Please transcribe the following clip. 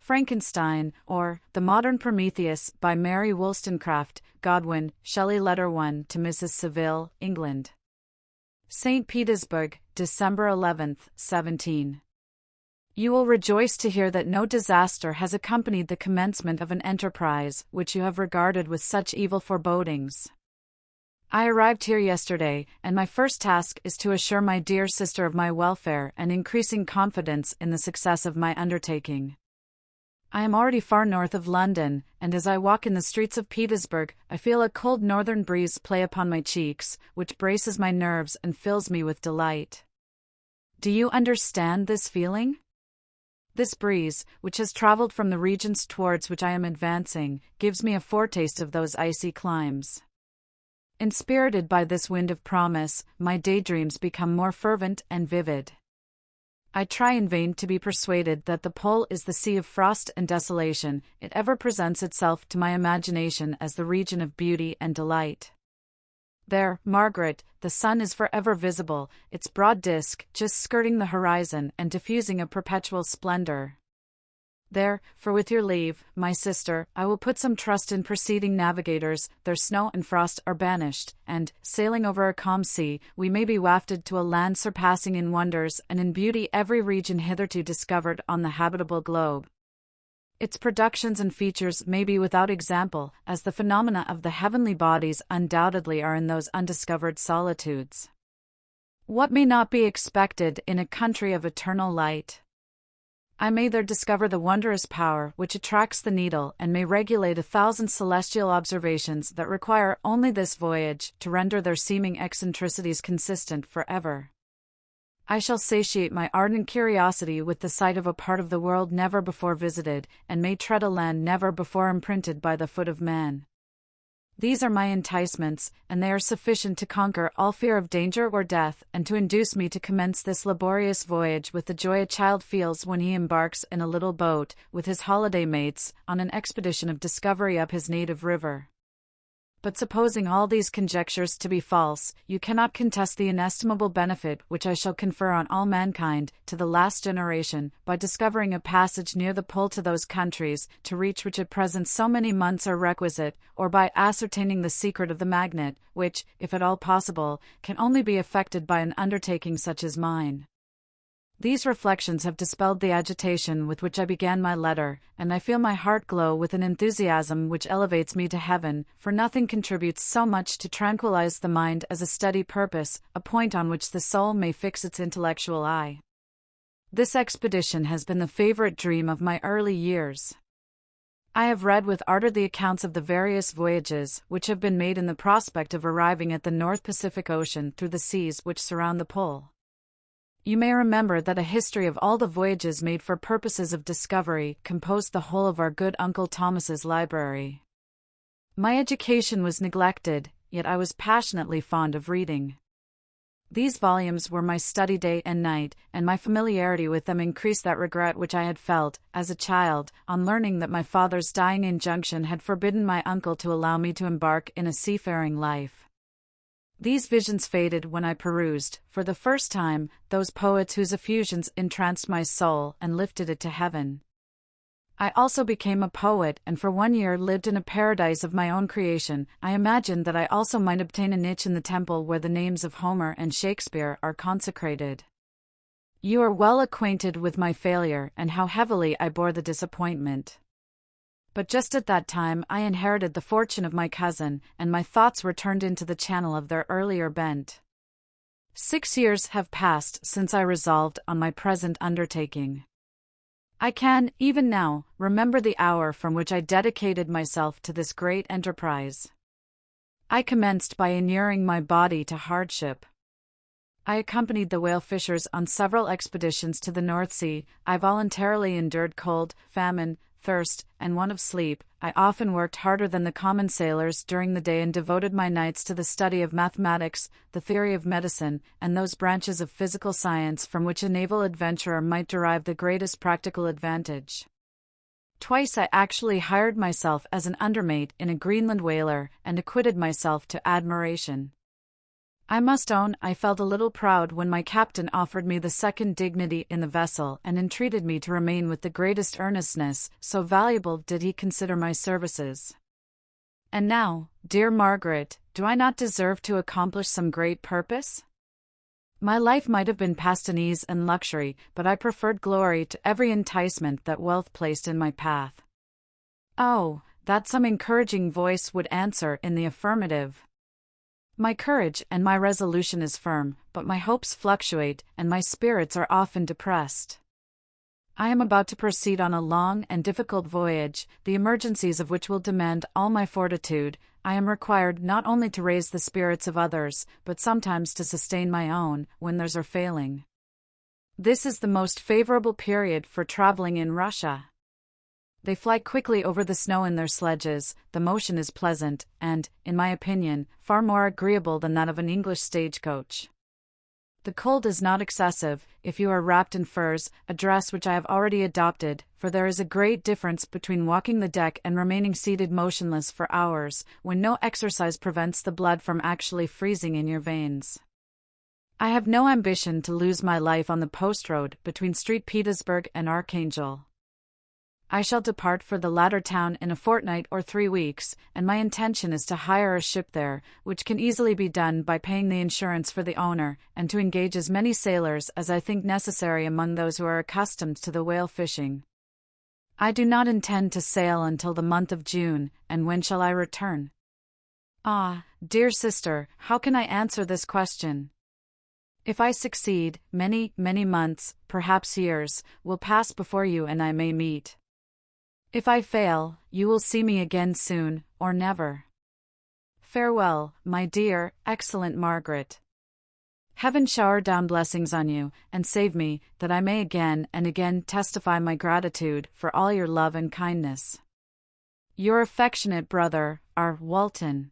Frankenstein, or The Modern Prometheus by Mary Wollstonecraft Shelley. Letter 1 to Mrs. Seville, England. St. Petersburg, December 11, 17. You will rejoice to hear that no disaster has accompanied the commencement of an enterprise which you have regarded with such evil forebodings. I arrived here yesterday, and my first task is to assure my dear sister of my welfare and increasing confidence in the success of my undertaking. I am already far north of London, and as I walk in the streets of Petersburg, I feel a cold northern breeze play upon my cheeks, which braces my nerves and fills me with delight. Do you understand this feeling? This breeze, which has traveled from the regions towards which I am advancing, gives me a foretaste of those icy climes. Inspirited by this wind of promise, my daydreams become more fervent and vivid. I try in vain to be persuaded that the pole is the sea of frost and desolation. It ever presents itself to my imagination as the region of beauty and delight. There, Margaret, the sun is forever visible, its broad disk just skirting the horizon and diffusing a perpetual splendor. There, for with your leave, my sister, I will put some trust in preceding navigators. Their snow and frost are banished, and, sailing over a calm sea, we may be wafted to a land surpassing in wonders and in beauty every region hitherto discovered on the habitable globe. Its productions and features may be without example, as the phenomena of the heavenly bodies undoubtedly are in those undiscovered solitudes. What may not be expected in a country of eternal light? I may there discover the wondrous power which attracts the needle and may regulate 1,000 celestial observations that require only this voyage to render their seeming eccentricities consistent forever. I shall satiate my ardent curiosity with the sight of a part of the world never before visited, and may tread a land never before imprinted by the foot of man. These are my enticements, and they are sufficient to conquer all fear of danger or death, and to induce me to commence this laborious voyage with the joy a child feels when he embarks in a little boat, with his holiday mates, on an expedition of discovery up his native river. But supposing all these conjectures to be false, you cannot contest the inestimable benefit which I shall confer on all mankind, to the last generation, by discovering a passage near the pole to those countries, to reach which at present so many months are requisite, or by ascertaining the secret of the magnet, which, if at all possible, can only be effected by an undertaking such as mine. These reflections have dispelled the agitation with which I began my letter, and I feel my heart glow with an enthusiasm which elevates me to heaven, for nothing contributes so much to tranquilize the mind as a steady purpose, a point on which the soul may fix its intellectual eye. This expedition has been the favorite dream of my early years. I have read with ardor the accounts of the various voyages which have been made in the prospect of arriving at the North Pacific Ocean through the seas which surround the pole. You may remember that a history of all the voyages made for purposes of discovery composed the whole of our good Uncle Thomas's library. My education was neglected, yet I was passionately fond of reading. These volumes were my study day and night, and my familiarity with them increased that regret which I had felt, as a child, on learning that my father's dying injunction had forbidden my uncle to allow me to embark in a seafaring life. These visions faded when I perused, for the first time, those poets whose effusions entranced my soul and lifted it to heaven. I also became a poet, and for 1 year lived in a paradise of my own creation. I imagined that I also might obtain a niche in the temple where the names of Homer and Shakespeare are consecrated. You are well acquainted with my failure and how heavily I bore the disappointment. But just at that time I inherited the fortune of my cousin, and my thoughts were turned into the channel of their earlier bent. 6 years have passed since I resolved on my present undertaking. I can, even now, remember the hour from which I dedicated myself to this great enterprise. I commenced by inuring my body to hardship. I accompanied the whale fishers on several expeditions to the North Sea. I voluntarily endured cold, famine, thirst, and want of sleep. I often worked harder than the common sailors during the day and devoted my nights to the study of mathematics, the theory of medicine, and those branches of physical science from which a naval adventurer might derive the greatest practical advantage. Twice I actually hired myself as an undermate in a Greenland whaler, and acquitted myself to admiration. I must own I felt a little proud when my captain offered me the second dignity in the vessel and entreated me to remain with the greatest earnestness, so valuable did he consider my services. And now, dear Margaret, do I not deserve to accomplish some great purpose? My life might have been passed in ease and luxury, but I preferred glory to every enticement that wealth placed in my path. Oh, that some encouraging voice would answer in the affirmative. My courage and my resolution is firm, but my hopes fluctuate, and my spirits are often depressed. I am about to proceed on a long and difficult voyage, the emergencies of which will demand all my fortitude. I am required not only to raise the spirits of others, but sometimes to sustain my own, when theirs are failing. This is the most favorable period for traveling in Russia. They fly quickly over the snow in their sledges, the motion is pleasant, and, in my opinion, far more agreeable than that of an English stagecoach. The cold is not excessive, if you are wrapped in furs, a dress which I have already adopted, for there is a great difference between walking the deck and remaining seated motionless for hours, when no exercise prevents the blood from actually freezing in your veins. I have no ambition to lose my life on the post road between St. Petersburg and Archangel. I shall depart for the latter town in a fortnight or 3 weeks, and my intention is to hire a ship there, which can easily be done by paying the insurance for the owner, and to engage as many sailors as I think necessary among those who are accustomed to the whale fishing. I do not intend to sail until the month of June, and when shall I return? Ah, dear sister, how can I answer this question? If I succeed, many, many months, perhaps years, will pass before you and I may meet. If I fail, you will see me again soon, or never. Farewell, my dear, excellent Margaret. Heaven shower down blessings on you, and save me, that I may again and again testify my gratitude for all your love and kindness. Your affectionate brother, R. Walton.